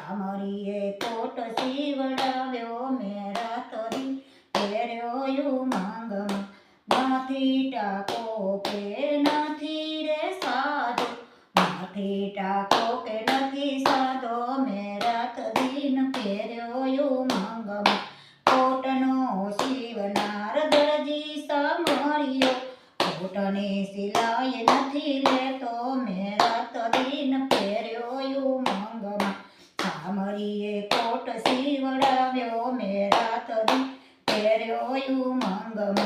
સામરીએ કોટ સીવડાવ્યો મેં રાત દી પહેર્યો ઉમંગમાં નથી ટાકો કે નથી રે સાધો નથી ટાકો કે નથી સાધો મેં રાત દીન પહેર્યો ઉમંગમાં કોટનો સીવનાર દરજી સામરિયો કોટની સિલાઈ નથી લેતો મેં રાત દીન પહેર્યો ઉમંગમાં સામરીએ કોટ સીવડાવ્યો મેં રાત દી પહેર્યો ઉમંગમાં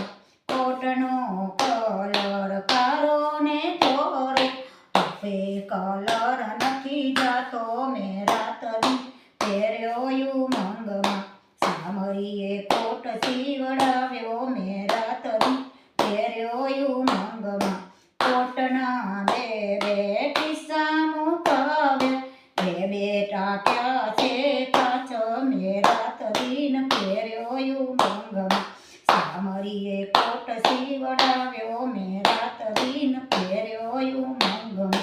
કોટનો કલર કાળો ને ધોળો હવે કલર નથી જાતો મેં રાત દી પહેર્યો ઉમંગમાં સામરીએ કોટ સીવડાવ્યો મેં રાત દી પહેર્યો ઉમંગમાં કોટના બે બે કિસ્સા મુકાવ્યા બે ટાંક્યા છે કાચ મેં રાત દીન પહેર્યો ઉમંગમાં સામરીએ કોટ સીવડાવ્યો મેં રાત દીન પહેર્યો ઉમંગમાં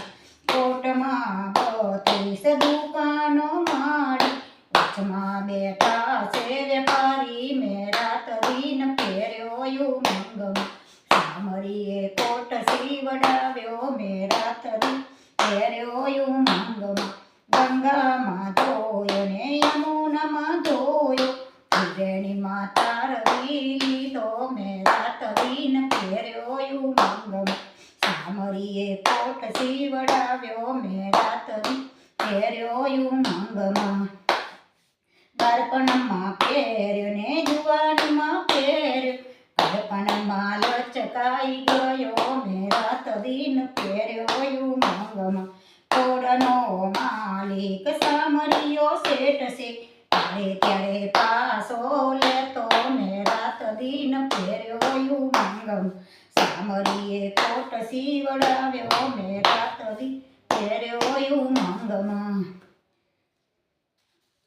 કોટમાં 32 દુકાનો માડી વચમાં બેઠા છે વેપારી મેં રાત દીન પહેર્યો ઉમંગમાં સામરીએ કોટ સીવડાવ્યો મેં રાત દી પહેર્યો ઉમંગમાં ગંગામાં ધોયો ને યમુનામાં ધોયો ત્રિવેણીમાં તારવી લીધો મેં રાત દીન પહેર્યો ઉમંગમાં સામરીએ કોટ સીવડાવ્યો મેં રાત દી પહેર્યો ઉમંગમાં બાળપણમાં પહેર્યો ને જુવાનીમાં પહેર્યો બાળપણમાં લચકાઈ ગયો મેં રાત દીન પહેર્યો ઉમંગમાં કોડનો માલિક સામરિયો શેઠ છે ત્યારે પાસો લેતો મેં રાત દીન પહેર્યો ઉમંગમાં સામરીએ કોટ સીવડાવ્યો મેં રાત દી પહેર્યો ઉમંગમાં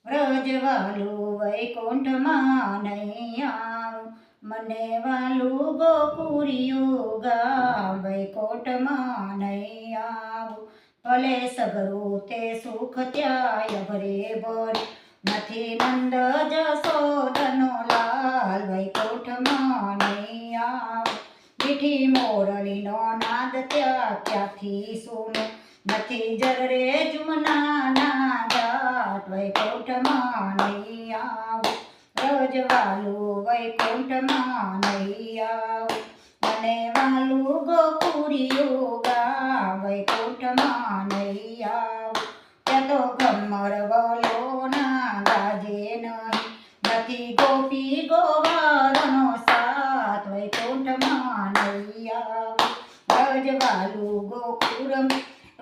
વ્રજવાલું વૈકુંઠમાં નહીં આવું મને વાલું ગોકુળિયું ગામ વૈકુંઠમાં નહીં આવું ભલે સગરું તે સુખ ત્યાય ભરે ભરે નથી નંદ જશોદનો લાલ વૈકુંઠમાં નહીં આવું મીઠી મોરલીનો નાદ ક્યાંથી સુનો નથી જરે જુમનાના જાટ વૈકુંઠમાં નહીં આવું વ્રજવાલું વૈકુંઠમાં નહીં આવું મને વાલું ગોકુળિયું ગામ વૈકુંઠમાં નહીં આવું ત્યાં તો ગમર વલોના ગાજે નહીં નથી ગોપી ગોવારનો સાથ વૈકુંઠમાં નહીં આવું વ્રજવાલું ગોકુળમ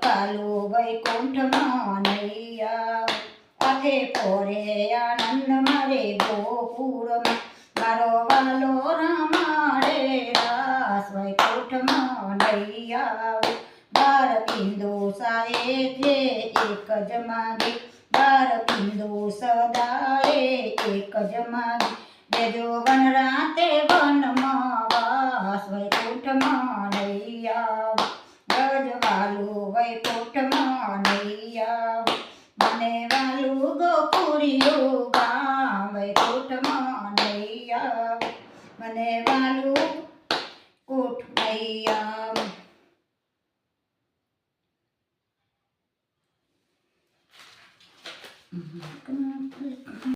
વાલું વૈકુંઠમાં નહીં આવું આથે પોરે આનંદ મારે ગોકુળમાં મારો વાલો રમાડે રાસ વૈકુંઠમાં નહીં આવું 12 બિંદુ સાએ જે એક જ માગે 12 બિંદુ સદાએ એક જ માગે દેજો વન રાતે વનમાં વાસ વૈકુંઠમાં નહીં આવું વ્રજવાલું વૈકુંઠમાં નહીં આવું મને વાલું ગોકુળિયું ગામ વૈકુંઠમાં નહીં આવું મને વાલું કોઠ નહીં આવું